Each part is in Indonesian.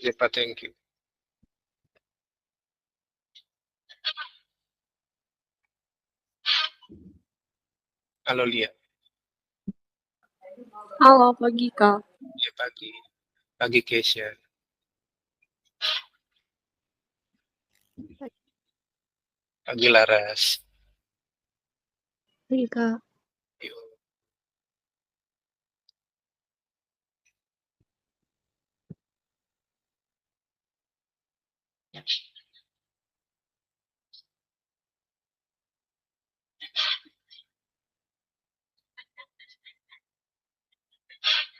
Ya, Pak, thank you. Halo, Lia. Halo, pagi Kak. Ya, pagi. Pagi, Keisha. Pagi, Laras. Pagi Kak. Yuk.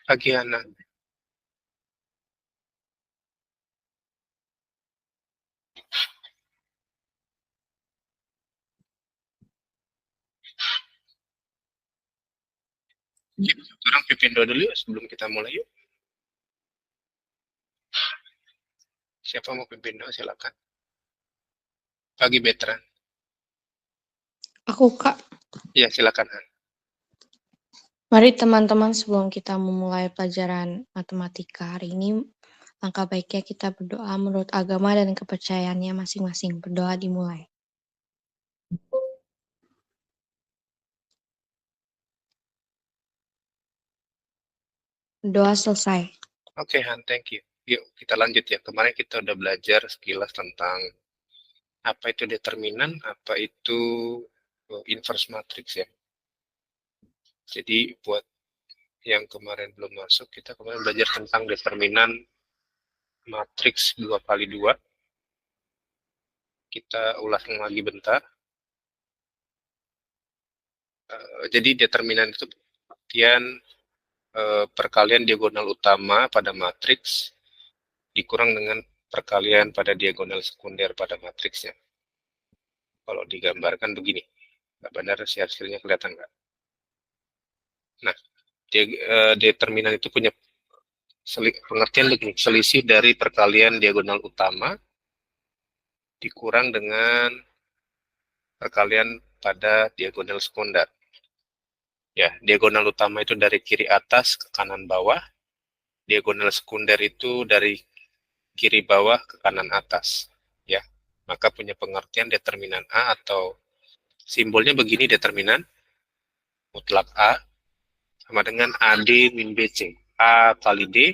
Pagi, Ana. Yuk, orang pimpin dulu yuk sebelum kita mulai yuk. Siapa mau pimpin doa, silakan. Pagi, Betran. Aku Kak. Ya, silakan, Ana. Mari teman-teman sebelum kita memulai pelajaran matematika hari ini, langkah baiknya kita berdoa menurut agama dan kepercayaannya masing-masing. Berdoa dimulai. Doa selesai. Oke, Han, thank you. Yuk, kita lanjut ya. Kemarin kita udah belajar sekilas tentang apa itu determinan, apa itu inverse matrix ya. Jadi buat yang kemarin belum masuk, kita kemarin belajar tentang determinan matriks 2 kali 2. Kita ulas lagi bentar. Jadi determinan itu artian perkalian diagonal utama pada matriks dikurang dengan perkalian pada diagonal sekunder pada matriksnya. Kalau digambarkan begini, nggak benar sih hasilnya kelihatan nggak? Nah, determinan itu punya pengertian begini, selisih dari perkalian diagonal utama dikurang dengan perkalian pada diagonal sekunder. Ya, diagonal utama itu dari kiri atas ke kanan bawah, diagonal sekunder itu dari kiri bawah ke kanan atas. Ya, maka punya pengertian determinan A atau simbolnya begini, determinan mutlak A sama dengan AD min BC. A kali D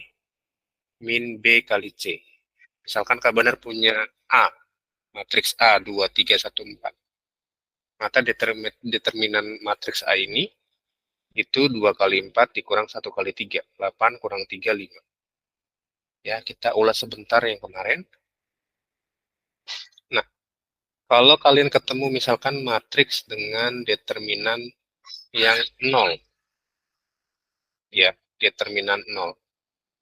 min B kali C. Misalkan Kak Banar punya A, matriks A 2, 3, 1, 4. Maka determinan matriks A ini itu 2 kali 4 dikurang 1 kali 3. 8 kurang 3, 5. Ya, kita ulas sebentar yang kemarin. Nah, kalau kalian ketemu misalkan matriks dengan determinan yang 0, ya, determinan 0.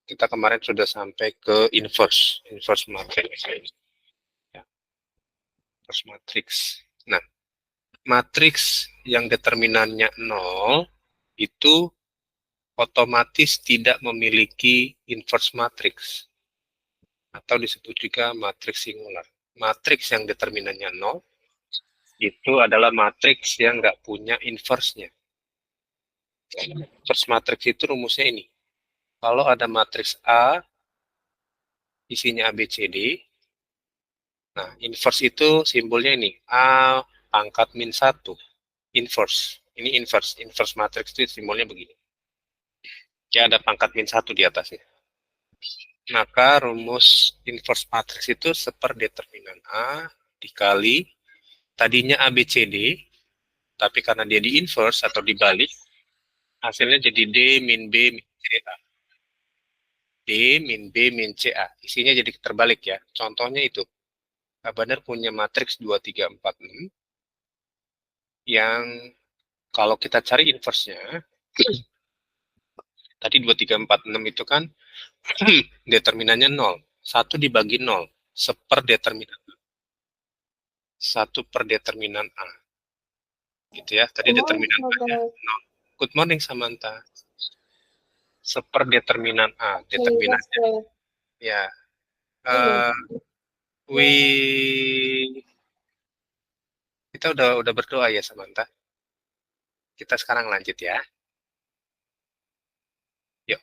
Kita kemarin sudah sampai ke inverse matrix. Ya, inverse matrix. Nah, matriks yang determinannya 0 itu otomatis tidak memiliki inverse matrix atau disebut juga matriks singular. Matriks yang determinannya 0 itu adalah matriks yang nggak punya inverse-nya. Inverse matriks itu rumusnya ini. Kalau ada matriks A, isinya A, B, C, D, nah inverse itu simbolnya ini, A pangkat min 1, inverse. Ini inverse matriks itu simbolnya begini. Ya, ada pangkat min 1 di atasnya. Maka rumus inverse matriks itu seperdeterminan A dikali tadinya A, B, C, D, tapi karena dia di inverse atau dibalik, hasilnya jadi D min B min C A. D min B min C A. Isinya jadi terbalik ya. Contohnya itu. Kak Bandar punya matriks 2, 3, 4, 6 yang kalau kita cari inverse-nya, tadi 2, 3, 4, 6 itu kan determinannya 0. 1 dibagi 0. Seperdeterminan. 1 per determinan A. Gitu ya. Tadi determinan A-nya 0. Good morning, Samantha. Seperdeterminan A. Determinannya. Ya. Uh, kita udah berdoa ya, Samantha. Kita sekarang lanjut ya. Yuk.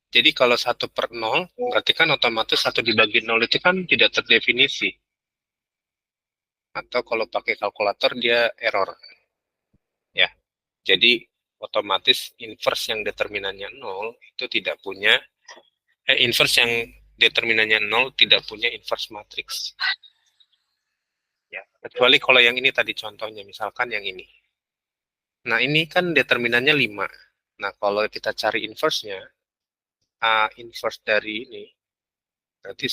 Jadi kalau 1/0, berarti kan otomatis 1 dibagi 0 itu kan tidak terdefinisi. Atau kalau pakai kalkulator dia error. Ya, jadi otomatis inverse yang determinannya 0 itu tidak punya, inverse yang determinannya 0 tidak punya inverse matrix. Ya, kecuali kalau yang ini tadi contohnya, misalkan yang ini. Nah, ini kan determinannya 5. Nah, kalau kita cari inverse-nya, A inverse dari ini, berarti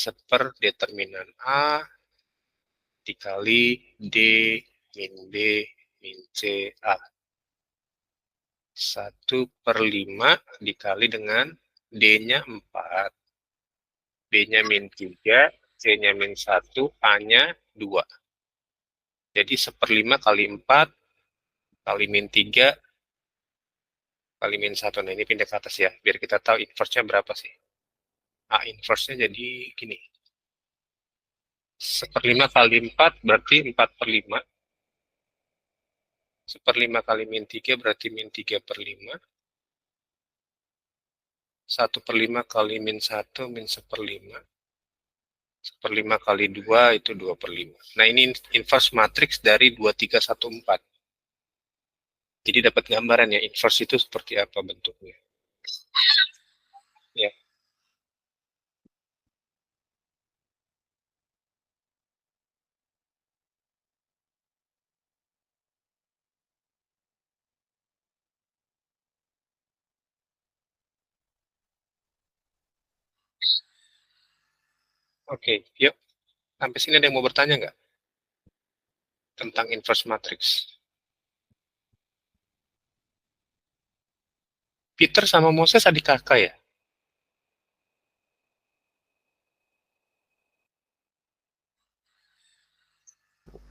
determinan A dikali D min B min C A. 1/5 dikali dengan D-nya 4, B-nya min 3, C-nya min 1, A-nya 2. Jadi 1/5 kali 4 kali min 3 kali min 1. Nah, ini pindah ke atas ya, biar kita tahu inverse-nya berapa sih. A inverse-nya jadi gini. 1/5 kali 4 berarti 4/5. 1/5 kali min 3 berarti min 3/5. 1/5 kali min 1 min 1/5. 1/5 kali 2 itu 2/5. Nah, ini inverse matrix dari 2314. Jadi dapat gambaran ya, inverse itu seperti apa bentuknya. Ya. Oke, yuk. Sampai sini ada yang mau bertanya nggak? Tentang inverse matrix. Peter sama Moses adik kakak ya?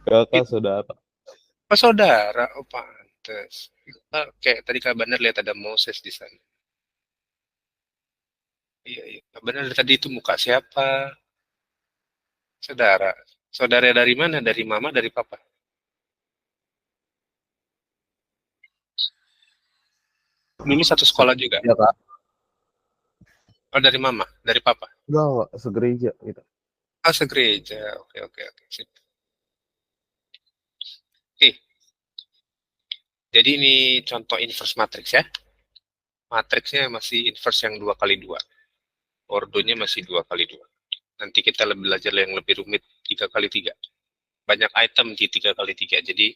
Kakak saudara. Oh, saudara. Oh, pantes. Oke, tadi Kak Bandar lihat ada Moses di sana. Iya, iya. Kak Bandar tadi itu muka siapa? Saudara. Saudara dari mana? Dari mama, dari papa? Dulu satu sekolah juga? Ya kak. Oh, dari mama? Dari papa? Enggak, segereja gitu. Oh, segereja. Oke, oke, oke. Sip. Oke. Jadi ini contoh inverse matrix ya. Matriksnya masih inverse yang 2 kali 2. Ordonya masih 2 kali 2. Nanti kita belajar yang lebih rumit 3 kali 3. Banyak item di 3 kali 3. Jadi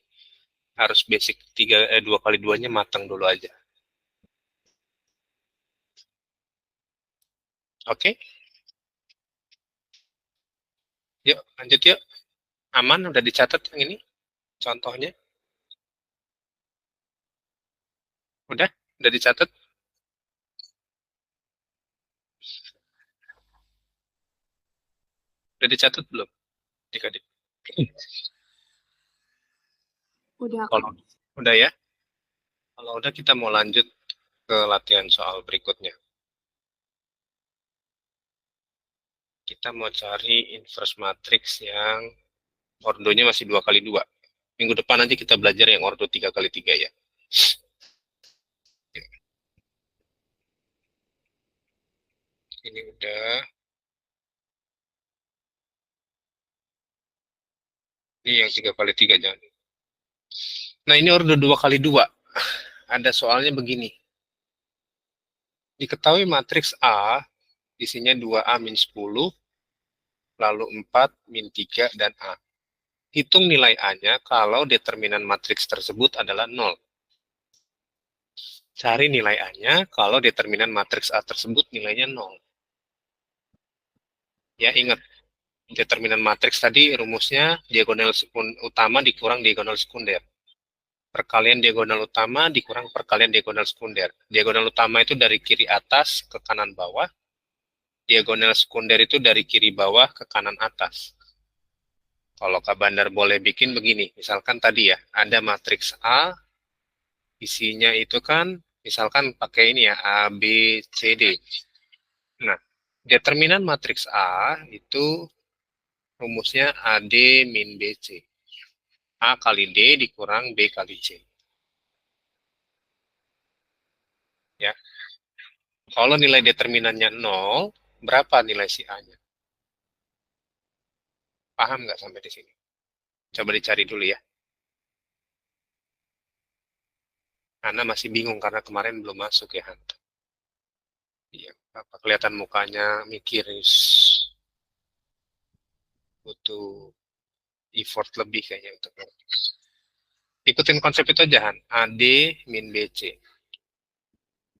harus basic 2 kali 2-nya matang dulu aja. Oke? Yuk, lanjut yuk. Aman, udah dicatat yang ini? Contohnya? Udah? Udah dicatat? Udah dicatat belum? Adik-adik. Udah. Kalau udah ya? Kalau udah kita mau lanjut ke latihan soal berikutnya. Kita mau cari inverse matrix yang ordonya masih 2 kali 2. Minggu depan nanti kita belajar yang ordo 3 kali 3 ya. Ini udah. Ini yang 3 kali 3 jangan. Nah, ini ordo 2 kali 2. Ada soalnya begini. Diketahui matriks A isinya 2A min 10, lalu 4 min 3 dan A. Hitung nilai A-nya kalau determinan matriks tersebut adalah 0. Cari nilai A-nya kalau determinan matriks A tersebut nilainya 0. Ya, ingat. Determinan matriks tadi rumusnya diagonal utama dikurang diagonal sekunder. Perkalian diagonal utama dikurang perkalian diagonal sekunder. Diagonal utama itu dari kiri atas ke kanan bawah. Diagonal sekunder itu dari kiri bawah ke kanan atas. Kalau Kak Bandar boleh bikin begini, misalkan tadi ya, ada matriks A, isinya itu kan, misalkan pakai ini ya, A, B, C, D. Nah, determinan matriks A itu rumusnya AD min BC. A kali D dikurang B kali C. Ya. Kalau nilai determinannya 0, berapa nilai si A-nya? Paham nggak sampai di sini? Coba dicari dulu ya. Karena masih bingung karena kemarin belum masuk ya, Han. Iya, apa kelihatan mukanya mikir, butuh effort lebih kayaknya untuk ikutin konsep itu aja, Han. AD min BC.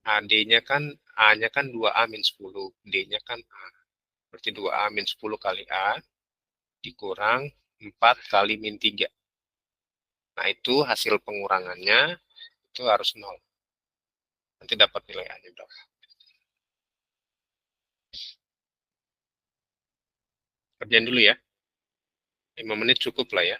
AD-nya kan, A-nya kan 2A min 10, D-nya kan A. Berarti 2A min 10 kali A dikurang 4 kali min 3. Nah, itu hasil pengurangannya itu harus 0. Nanti dapat nilai A-nya berapa. Kerjain dulu ya. 5 menit cukup lah ya.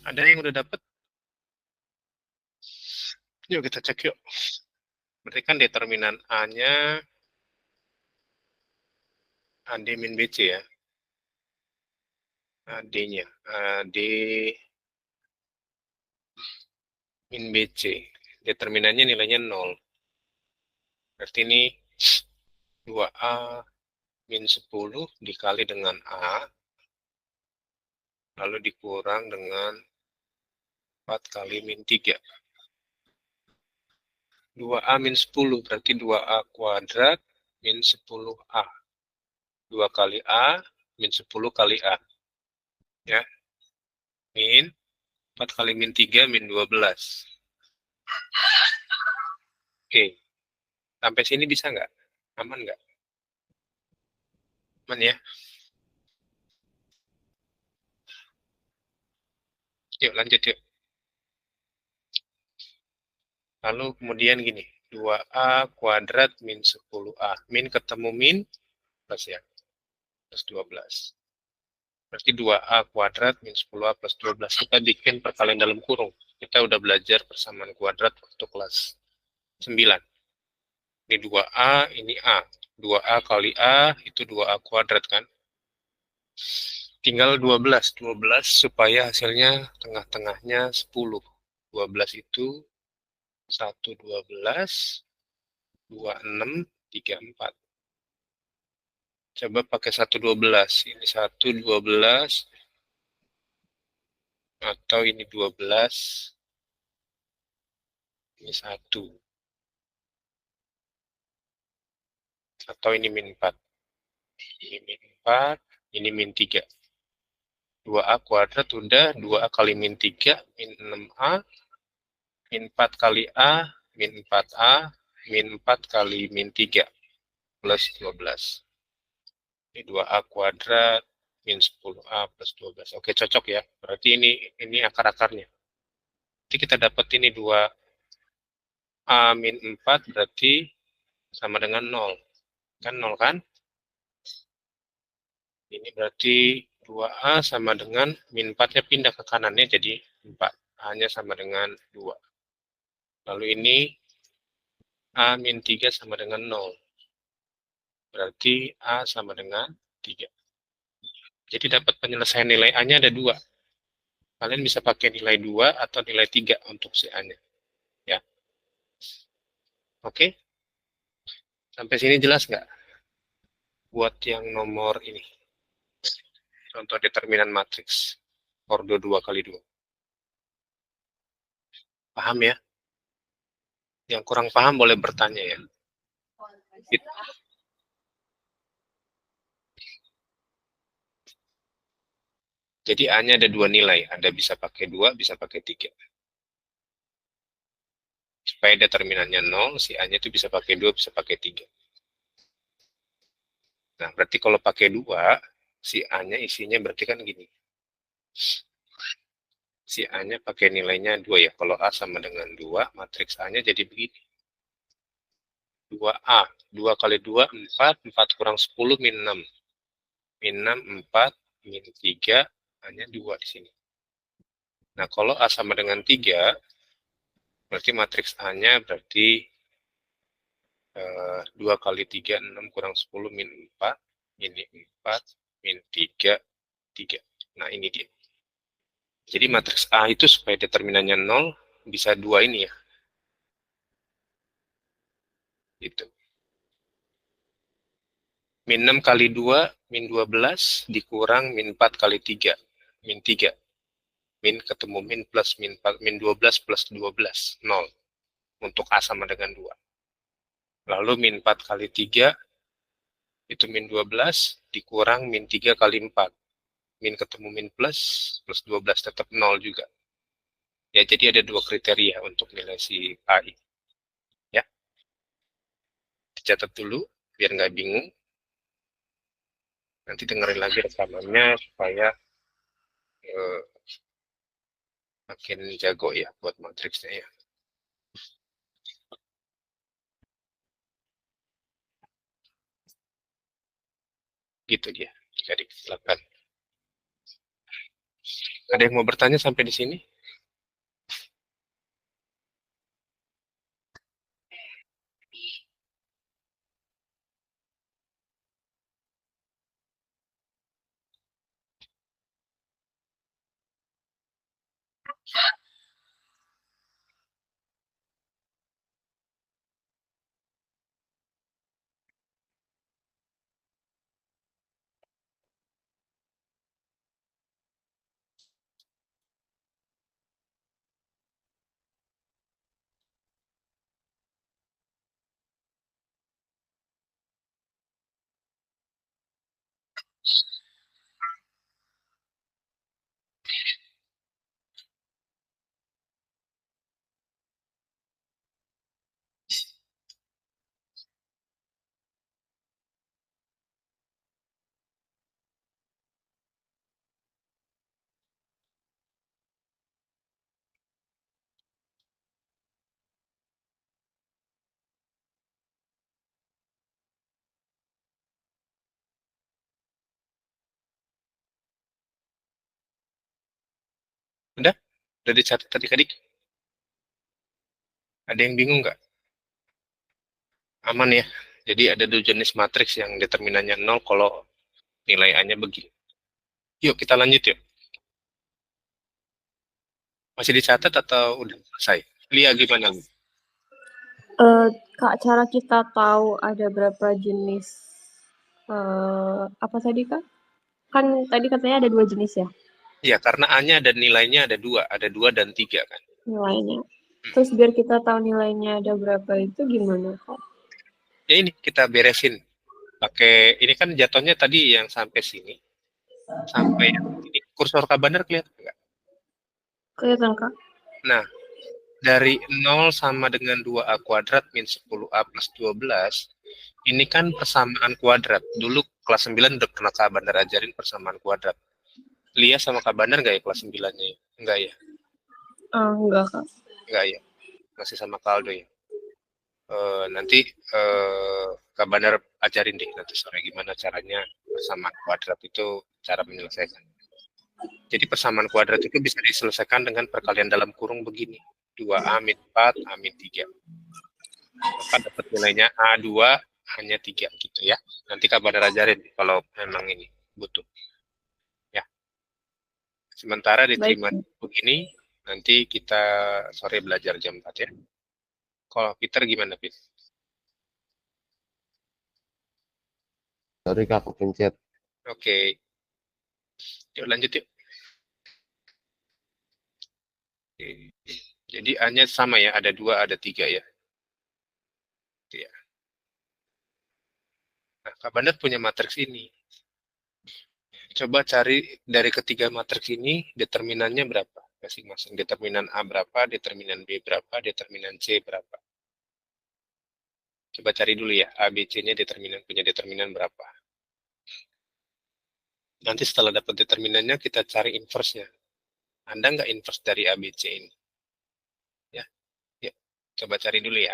Ada yang udah dapet? Yuk kita cek yuk. Berarti kan determinan A-nya AD min BC ya. AD-nya. AD min BC. Determinannya nilainya 0. Berarti ini 2A min 10 dikali dengan A. Lalu dikurang dengan 4 kali min 3. 2A min 10, berarti 2A kuadrat min 10A. 2 kali A min 10 kali A. Ya. Min 4 kali min 3 min 12. Oke. Sampai sini bisa nggak? Aman nggak? Aman ya? Yuk lanjut yuk. Lalu kemudian gini. 2A kuadrat min 10A. Min ketemu min plus ya. Plus 12. Berarti 2A kuadrat min 10A plus 12. Kita bikin perkalian dalam kurung. Kita udah belajar persamaan kuadrat waktu kelas 9. Ini 2A, ini A. 2A kali A, itu 2A kuadrat kan. Tinggal 12. 12 supaya hasilnya tengah-tengahnya 10. 12 itu 1, 12, 2, 6, 3, 4. Coba pakai 1, 12. Ini 1, 12. Atau ini 12. Ini 1. Atau ini min 4. Ini min 4. Ini min 3. 2A kuadrat udah. 2A kali min 3. Min 6A. Min 4 kali A. Min 4A. Min 4 kali min 3. Plus 12. Ini 2A kuadrat. Min 10A plus 12. Oke, cocok ya. Berarti ini akar-akarnya. Nanti kita dapat ini 2A min 4 berarti sama dengan 0. Kan 0 kan? Ini berarti 2A sama dengan min 4-nya pindah ke kanannya jadi 4. A-nya sama dengan 2. Lalu ini A min 3 sama dengan 0. Berarti A sama dengan 3. Jadi dapat penyelesaian nilai A-nya ada 2. Kalian bisa pakai nilai 2 atau nilai 3 untuk si A-nya. Ya. Oke? Sampai sini jelas nggak? Buat yang nomor ini. Contoh determinan matriks. Ordo 2 kali 2. Paham ya? Yang kurang paham boleh bertanya ya. Jadi A-nya ada 2 nilai. Ada bisa pakai 2, bisa pakai 3. Supaya determinannya 0, si A-nya itu bisa pakai 2, bisa pakai 3. Nah, berarti kalau pakai 2, si A-nya isinya berarti kan gini. Si A-nya pakai nilainya 2 ya. Kalau A sama dengan 2, matriks A-nya jadi begini. 2A. 2 kali 2, 4. 4 kurang 10, min 6. Min 6, 4. Min 3, A-nya 2 di sini. Nah, kalau A sama dengan 3, berarti matriks A-nya berarti 2 kali 3, 6 kurang 10, min 4. Ini 4, min 3, 3. Nah, ini dia. Jadi matriks A itu supaya determinannya 0, bisa 2 ini ya. Gitu. Min 6 kali 2, min 12, dikurang min 4 kali 3, min 3. Min ketemu min plus min 4, min 12 plus 12, 0. Untuk A sama dengan 2. Lalu min 4 kali 3, itu min 12, dikurang min 3 kali 4. Min ketemu min plus 12 tetap 0 juga. Ya, jadi ada 2 kriteria untuk nilai si A ini. Ya. Dicatat dulu, biar nggak bingung. Nanti dengerin lagi rekamannya supaya makin jago ya buat matriksnya ya. Gitu dia. Jadi silakan. Ada yang mau bertanya sampai di sini? Udah? Udah dicatat adik-adik? Ada yang bingung nggak? Aman ya? Jadi ada dua jenis matriks yang determinannya 0 kalau nilai A-nya begini. Yuk kita lanjut yuk. Masih dicatat atau udah selesai? Lia gimana? Kak, cara kita tahu ada berapa jenis apa tadi Kak? Kan tadi katanya ada 2 jenis ya Ya, karena A-nya ada nilainya ada dua dan tiga kan. nilainya. Terus biar kita tahu nilainya ada berapa itu gimana Kak? Ya ini kita beresin. Pakai ini kan jatuhnya tadi yang sampai sini. Sampai ini kursor Kabander kelihatan nggak? Kelihatan Kak? Nah, dari 0 sama dengan 2A kuadrat min 10A plus 12, ini kan persamaan kuadrat. Dulu kelas 9 udah pernah Kabander ajarin persamaan kuadrat. Lia sama Kabander nggak ya kelas 9-nya? Enggak ya? Enggak Kak. Enggak ya? Masih sama Kaldo ya? Nanti Kak Bandar ajarin deh nanti sore gimana caranya persamaan kuadrat itu cara menyelesaikan. Jadi persamaan kuadrat itu bisa diselesaikan dengan perkalian dalam kurung begini. 2A min 4, A min 3. Maka dapat nilainya A2 hanya 3 gitu ya. Nanti Kak Bandar ajarin kalau memang ini butuh. Ya. Sementara diterima begini, nanti kita sore belajar jam 4 ya. Kalau Peter gimana, Peter? Sorry kak, aku pencet. Oke. Yuk lanjut yuk. Jadi A-nya sama ya, ada 2, ada 3 ya. Ya. Nah, Kak Bandar punya matriks ini. Coba cari dari ketiga matriks ini, determinannya berapa masing-masing. Determinan A berapa, determinan B berapa, determinan C berapa. Coba cari dulu ya, A, B, C-nya punya determinan berapa. Nanti setelah dapat determinannya, kita cari inverse-nya. Anda nggak inverse dari A, B, C ini? Ya, ya. Coba cari dulu ya.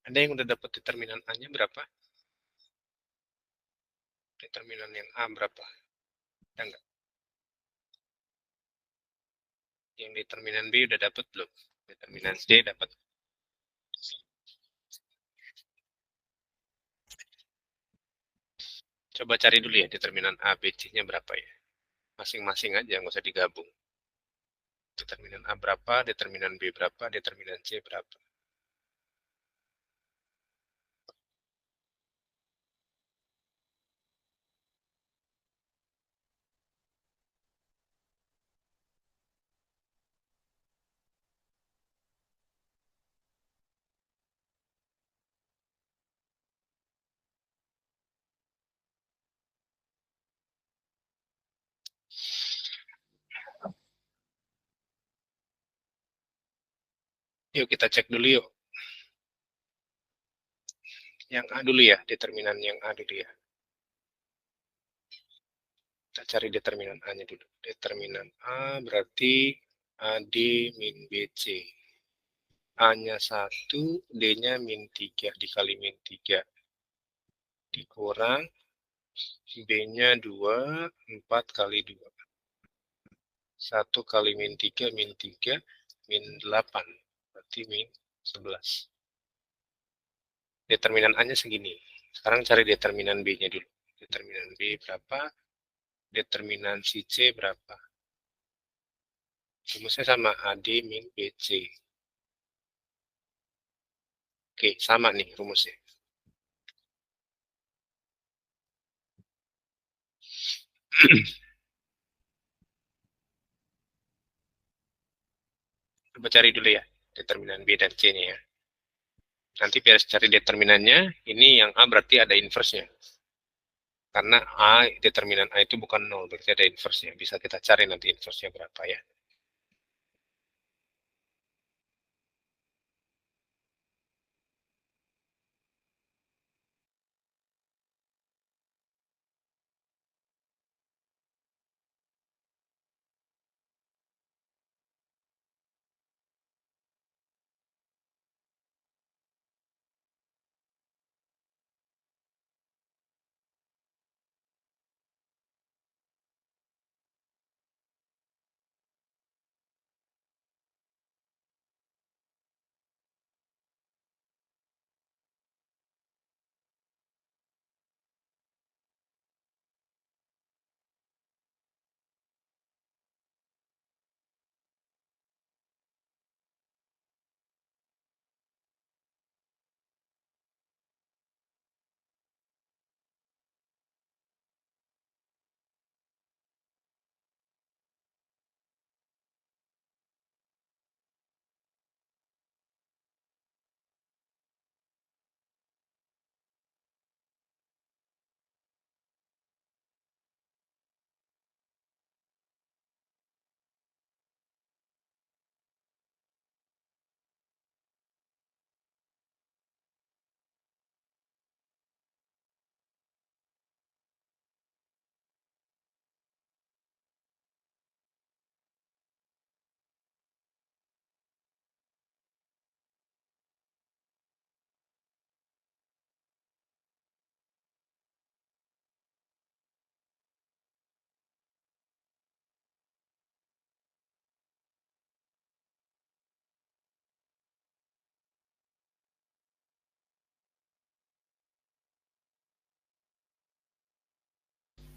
Ada yang udah dapat determinan A-nya berapa? Determinan yang A berapa? Ada nggak? Yang determinan B udah dapat belum? Determinan C dapat. Coba cari dulu ya determinan A, B, C-nya berapa ya. Masing-masing aja, nggak usah digabung. Determinan A berapa, determinan B berapa, determinan C berapa. Yuk kita cek dulu yuk. Yang A dulu ya, determinan yang A dulu ya. Kita cari determinan A-nya dulu. Determinan A berarti AD min BC. A-nya 1, D-nya min 3 dikali min 3. Dikurang B-nya 2, 4 kali 2. 1 kali min 3, min 3, min 8. Berarti min 11. Determinan A-nya segini. Sekarang cari determinan B-nya dulu. Determinan B berapa? Determinan si C berapa? Rumusnya sama AD min BC. Oke, sama nih rumusnya. Coba cari dulu ya, determinan B dan C-nya ya. Nanti biar cari determinannya, ini yang A berarti ada inverse-nya. Karena A, determinan A itu bukan 0, berarti ada inverse-nya. Bisa kita cari nanti inverse-nya berapa ya.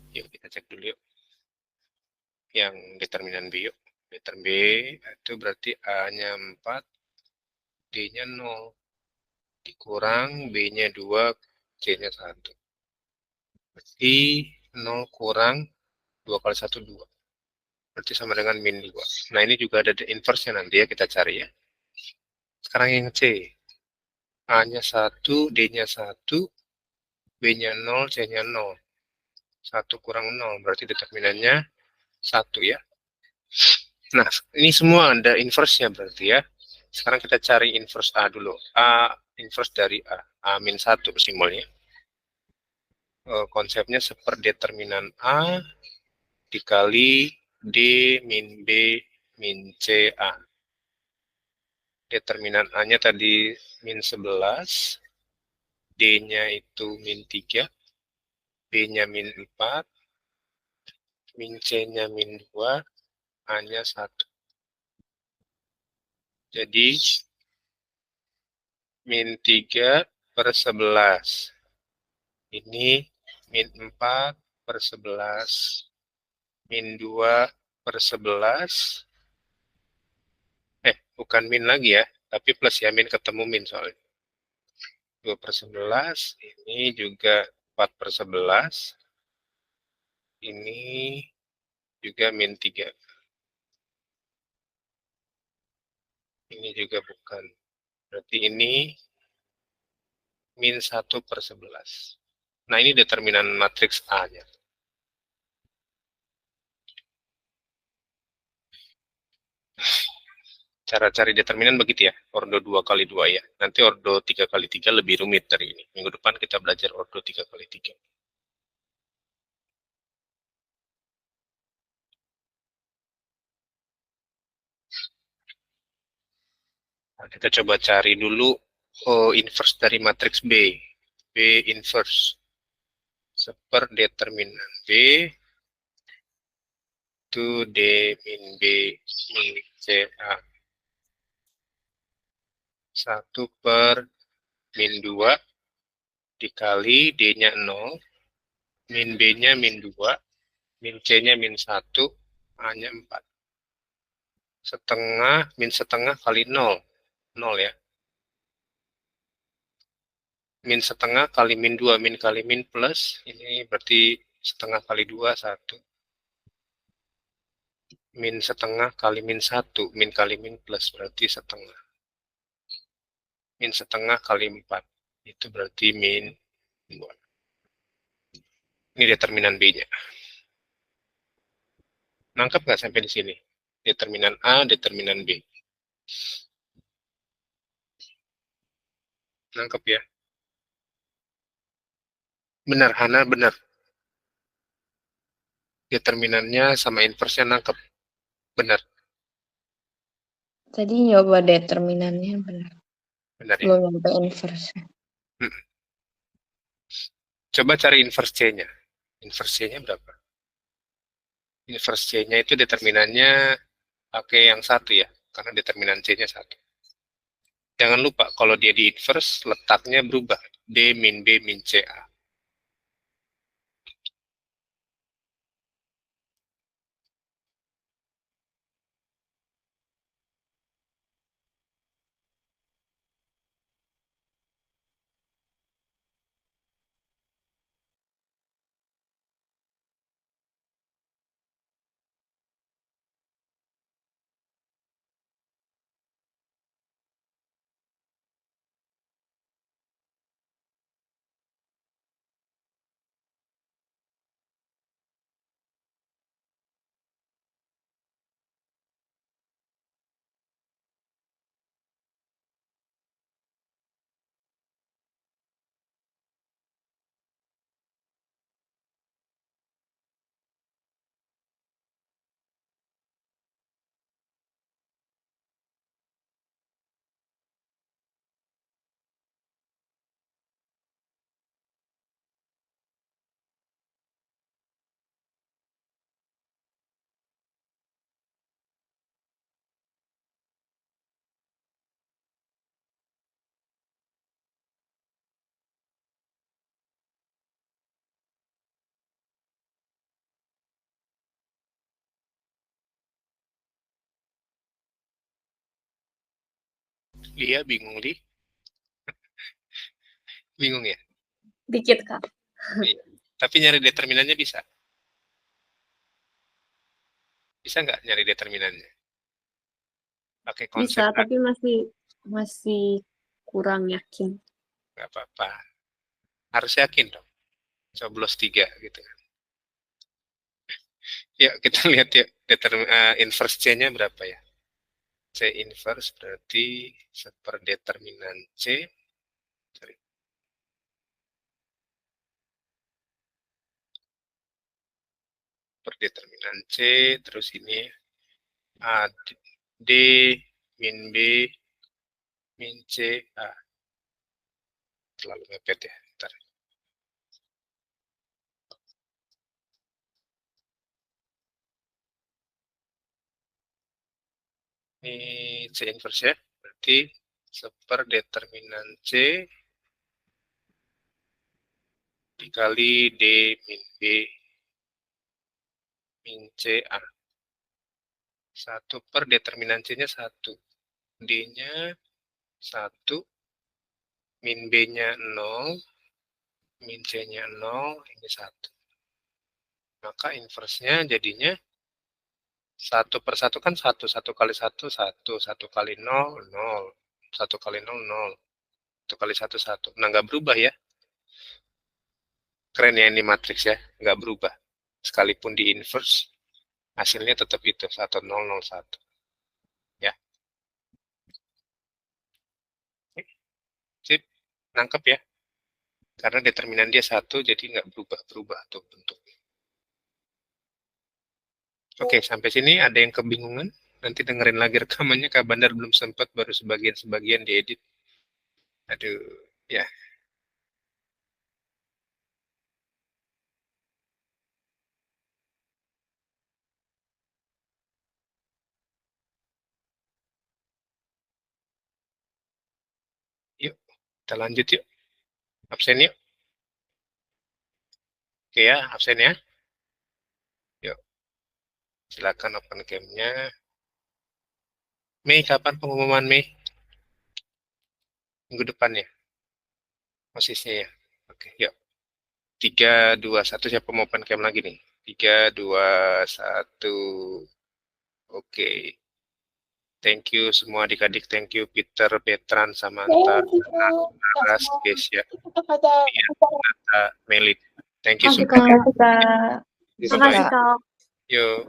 Yuk kita cek dulu yuk. Yang determinan B yuk. Determinan B itu berarti A-nya 4, D-nya 0. Dikurang B-nya 2, C-nya 1. Berarti 0 kurang 2 kali 1, 2. Berarti sama dengan min 2. Nah ini juga ada inverse-nya nanti ya, kita cari ya. Sekarang yang C. A-nya 1, D-nya 1, B-nya 0, C-nya 0. 1 kurang 0, berarti determinannya 1 ya. Nah, ini semua ada inverse-nya berarti ya. Sekarang kita cari inverse A dulu. A inverse dari A. A min 1 simbolnya. Konsepnya seperdeterminan A dikali D min B min C A. Determinan A-nya tadi min 11, D-nya itu min 3, B-nya min 4, min C-nya min 2, A-nya 1. Jadi, min 3 per 11. Ini min 4 per 11. Min 2 per 11. Bukan min lagi ya, tapi plus ya, min ketemu min soalnya. 2 per 11, ini juga 4 per 11. Ini juga min 3. Ini juga bukan. Berarti ini min 1 per 11. Nah, ini determinan matriks A-nya. Cara cari determinan begitu ya, ordo 2 kali 2 ya. Nanti ordo 3 kali 3 lebih rumit dari ini. Minggu depan kita belajar ordo 3 kali 3. Nah, kita coba cari dulu inverse dari matriks B. B inverse. Seperdeterminan B itu D min B min C A. 1 per min 2 dikali D-nya 0, min B-nya min 2, min C-nya min 1, A-nya 4. Setengah, min setengah kali 0. 0 ya. Min setengah kali min 2, min kali min plus, ini berarti setengah kali 2, 1. Min setengah kali min 1, min kali min plus, berarti setengah. Min setengah kali 4, itu berarti min 2. Ini determinan B-nya. Nangkep nggak sampai di sini? Determinan A, determinan B. Nangkep ya? Benar, Hana benar. Determinannya sama inverse-nya nangkep. Benar. Tadi nyoba determinannya benar. Benar ya? Belum nyampe inverse. Coba cari inverse C-nya. Inverse C-nya berapa? Inverse C-nya itu determinannya pakai yang 1 ya, karena determinan C-nya 1. Jangan lupa, kalau dia di inverse, letaknya berubah. D min B min C A. Lia bingung, Li? Bingung ya? Dikit, Kak. Iya. Tapi nyari determinannya bisa. Bisa nggak nyari determinannya? Pakai konsep Bisa, tapi masih kurang yakin. nggak apa-apa. Harus yakin dong. Coblos 3 gitu. Ya, kita lihat ya inverse C-nya berapa ya? C inverse berarti seperdeterminan C. Sorry. Perdeterminan C, terus ini A, D, min B, min C, A. terlalu mepet ya. Bentar. Ini C inverse ya. Berarti seperdeterminan C dikali D min B min C A. 1 per determinan C-nya 1. D-nya 1. Min B-nya 0. Min C-nya 0. Ini 1. Maka inverse-nya jadinya 1 per 1 kan 1. 1 kali 1, 1. 1 kali 0, 0. 1 kali 0, 0. 1 kali 1, 1. Nah, nggak berubah ya. Keren ya ini matriks ya. Nggak berubah. Sekalipun di inverse, hasilnya tetap itu. 1, 0, 0, 1. Ya. Sip. Nangkep ya. Karena determinan dia 1, jadi nggak berubah tuh bentuknya. Oke, sampai sini ada yang kebingungan? Nanti dengerin lagi rekamannya, Kak Bandar belum sempat, baru sebagian-sebagian diedit. Aduh, ya. Yuk, kita lanjut yuk. Absen yuk. Oke ya, absen ya. Yuk, silakan open cam-nya. Mei, kapan pengumuman Mei? Minggu depan ya? Posisinya ya? Oke, yuk. 3, 2, 1, siapa mau open cam lagi nih? 3, 2, 1. Oke. Thank you semua adik-adik. Thank you Peter, Betran, Samantha, Ras, Kesia, Nata, Melit. Thank you semua. Terima kasih, Kak. Bye-bye. Kak. Yuk.